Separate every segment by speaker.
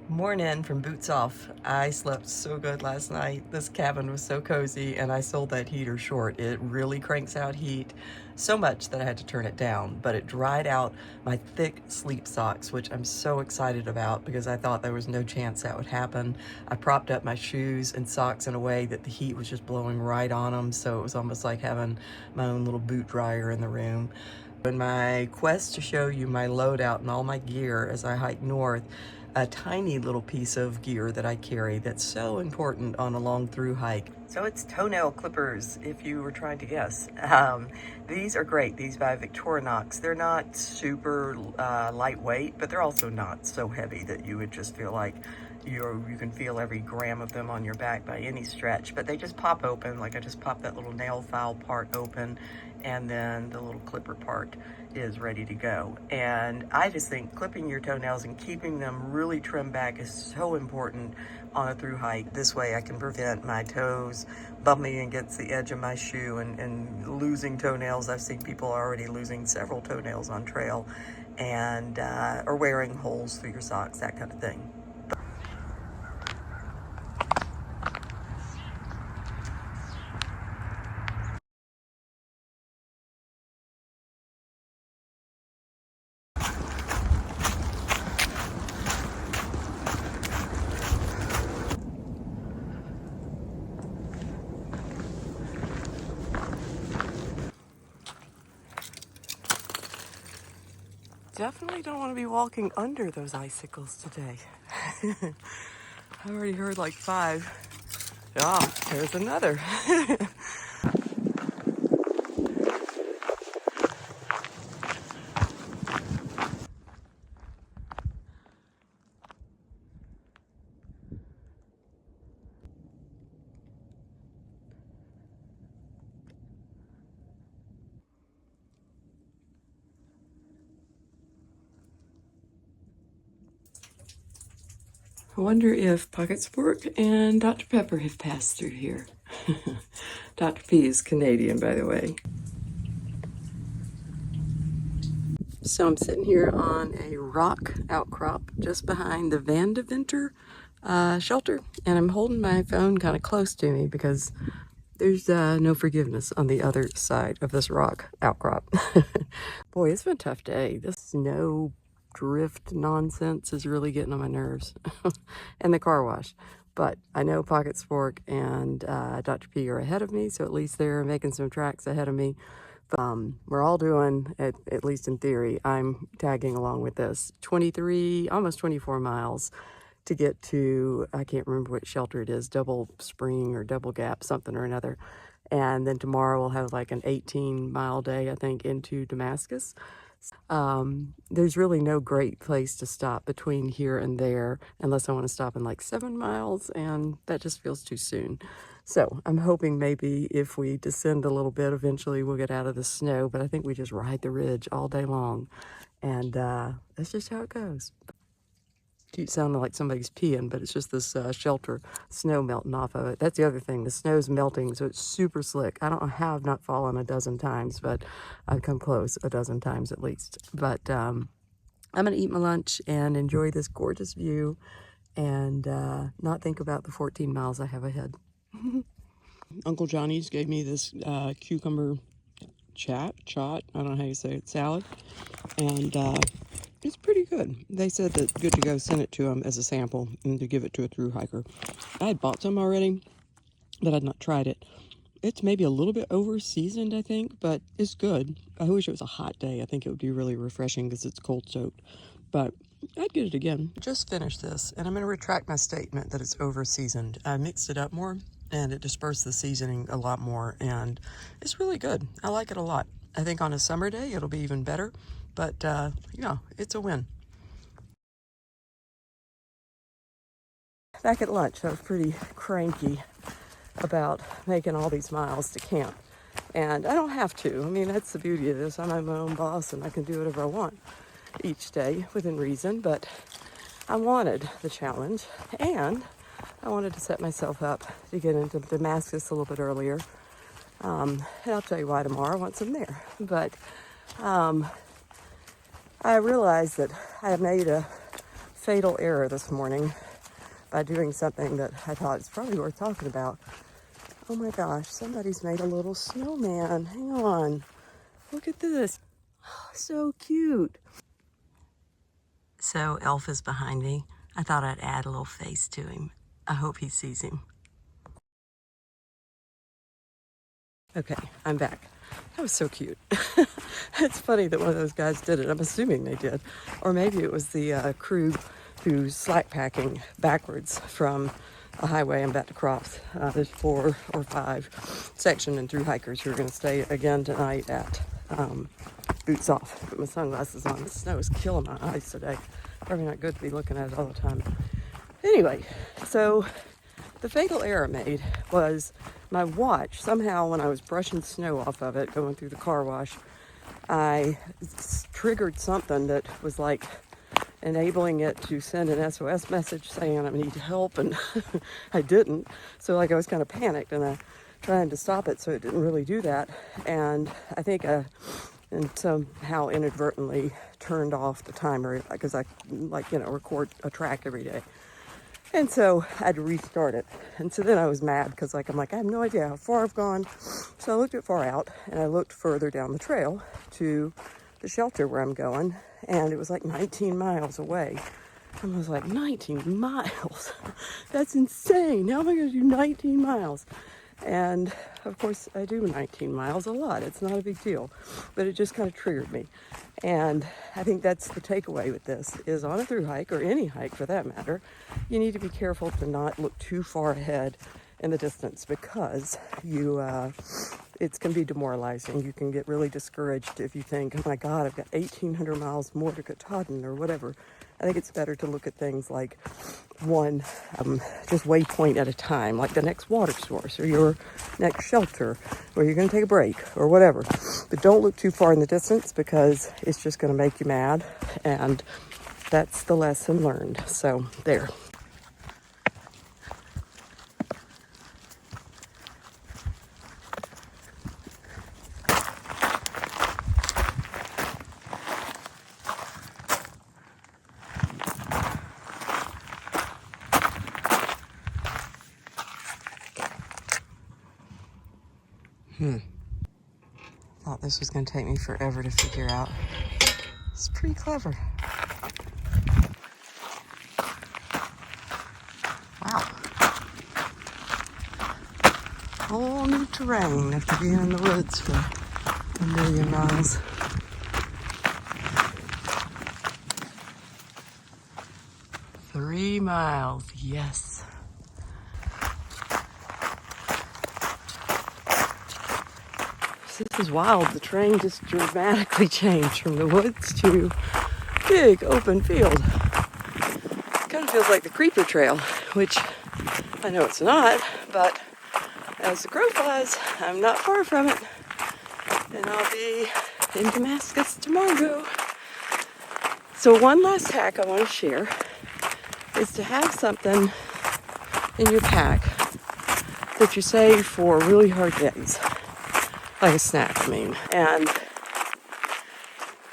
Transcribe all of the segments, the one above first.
Speaker 1: Morning from Boots Off. I slept so good last night. This cabin was so cozy, and I sold that heater short. It really cranks out heat so much that I had to turn it down, but it dried out my thick sleep socks, which I'm so excited about because I thought there was no chance that would happen. I propped up my shoes and socks in a way that the heat was just blowing right on them, so it was almost like having my own little boot dryer in the room. In my quest to show you my loadout and all my gear as I hike north, a tiny little piece of gear that I carry that's so important on a long through hike. So it's toenail clippers, if you were trying to guess. These are great, these by Victorinox. They're not super lightweight, but they're also not so heavy that you would just feel like you can feel every gram of them on your back by any stretch, but they just pop open. Like I just popped that little nail file part open, and then the little clipper part is ready to go. And I just think clipping your toenails and keeping them really trimmed back is so important on a through hike. This way I can prevent my toes bumping against the edge of my shoe and losing toenails. I've seen people already losing several toenails on trail, and or wearing holes through your socks, that kind of thing. Definitely don't want to be walking under those icicles today. I already heard like 5. Ah, there's another. I wonder if Pocket Sport and Dr. Pepper have passed through here. Dr. P is Canadian, by the way. So I'm sitting here on a rock outcrop just behind the Vandeventer shelter, and I'm holding my phone kind of close to me because there's no forgiveness on the other side of this rock outcrop. Boy, it's been a tough day. This snow drift nonsense is really getting on my nerves. And the car wash. But I know Pocket Spork and Dr. P are ahead of me, so at least they're making some tracks ahead of me. But, we're all doing, at least in theory, I'm tagging along with this, 23, almost 24 miles to get to, I can't remember what shelter it is, Double Spring or Double Gap, something or another. And then tomorrow we'll have like an 18-mile day, I think, into Damascus. There's really no great place to stop between here and there unless I want to stop in like 7 miles, and that just feels too soon. So I'm hoping maybe if we descend a little bit, eventually we'll get out of the snow, but I think we just ride the ridge all day long, and that's just how it goes. Keep sounding like somebody's peeing, but it's just this shelter, snow melting off of it. That's the other thing. The snow's melting, so it's super slick. I don't know how I've not fallen a dozen times, but I've come close a dozen times at least. But I'm going to eat my lunch and enjoy this gorgeous view and not think about the 14 miles I have ahead. Uncle Johnny's gave me this cucumber chot, I don't know how you say it, salad. And it's pretty good. They said that Good to Go sent it to them as a sample and to give it to a through hiker. I had bought some already, but I'd not tried it. It's maybe a little bit over seasoned, I think, but it's good. I wish it was a hot day. I think it would be really refreshing because it's cold soaked. But I'd get it again. Just finished this, and I'm going to retract my statement that it's over seasoned. I mixed it up more, and it dispersed the seasoning a lot more, and it's really good. I like it a lot. I think on a summer day it'll be even better, but yeah, it's a win. Back at lunch, I was pretty cranky about making all these miles to camp, and I don't have to. I mean, that's the beauty of this. I'm my own boss, and I can do whatever I want each day within reason, but I wanted the challenge, and I wanted to set myself up to get into Damascus a little bit earlier. And I'll tell you why tomorrow once I'm there. But I realized that I had made a fatal error this morning by doing something that I thought is probably worth talking about. Oh my gosh, somebody's made a little snowman. Hang on. Look at this. Oh, so cute. So Elf is behind me. I thought I'd add a little face to him. I hope he sees him. Okay, I'm back. That was so cute. It's funny that one of those guys did it. I'm assuming they did. Or maybe it was the crew who's slack packing backwards from a highway I'm about to cross. There's 4 or 5 section and through hikers who are going to stay again tonight at Boots Off. Put my sunglasses on. The snow is killing my eyes today. Probably not good to be looking at it all the time. Anyway, so the fatal error I made was my watch. Somehow when I was brushing snow off of it, going through the car wash, I triggered something that was like enabling it to send an SOS message saying I need help, and I didn't. So like I was kind of panicked and I trying to stop it so it didn't really do that. And I think and somehow inadvertently turned off the timer because I record a track every day. And so I had to restart it. And so then I was mad because I'm like, I have no idea how far I've gone. So I looked at far out and I looked further down the trail to the shelter where I'm going. And it was like 19 miles away. And I was like, 19 miles? That's insane. How am I going to do 19 miles? And of course I do 19 miles a lot. It's not a big deal, but it just kind of triggered me. And I think that's the takeaway with this is on a through hike, or any hike for that matter, you need to be careful to not look too far ahead in the distance, because it can be demoralizing. You can get really discouraged if you think, oh my God, I've got 1,800 miles more to Katahdin or whatever. I think it's better to look at things like one just waypoint at a time, like the next water source or your next shelter where you're going to take a break or whatever. But don't look too far in the distance, because it's just going to make you mad, and that's the lesson learned. So there. Thought this was going to take me forever to figure out. It's pretty clever. Wow. Whole new terrain after being in the woods for 1,000,000 miles. Three miles, yes. This is wild. The terrain just dramatically changed from the woods to big open field. It kind of feels like the Creeper Trail, which I know it's not, but as the crow flies, I'm not far from it. And I'll be in Damascus tomorrow. So one last hack I want to share is to have something in your pack that you save for really hard days. Like a snack, I mean. And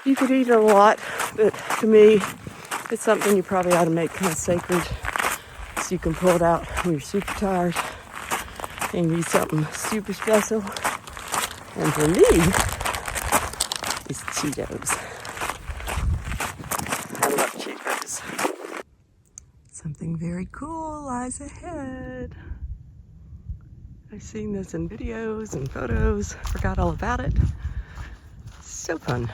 Speaker 1: you could eat it a lot, but to me, it's something you probably ought to make kind of sacred, so you can pull it out when you're super tired and you eat something super special. And for me, it's Cheetos. I love Cheetos. Something very cool lies ahead. I've seen this in videos and photos, forgot all about it. So fun.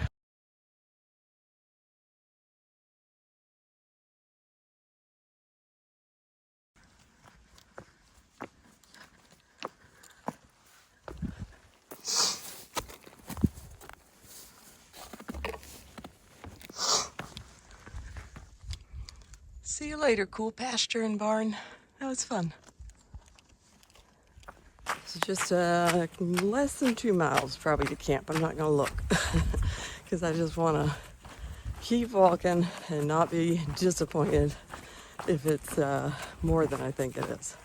Speaker 1: See you later, cool pasture and barn. That was fun. It's just less than 2 miles probably to camp. I'm not gonna look because I just want to keep walking and not be disappointed if it's more than I think it is.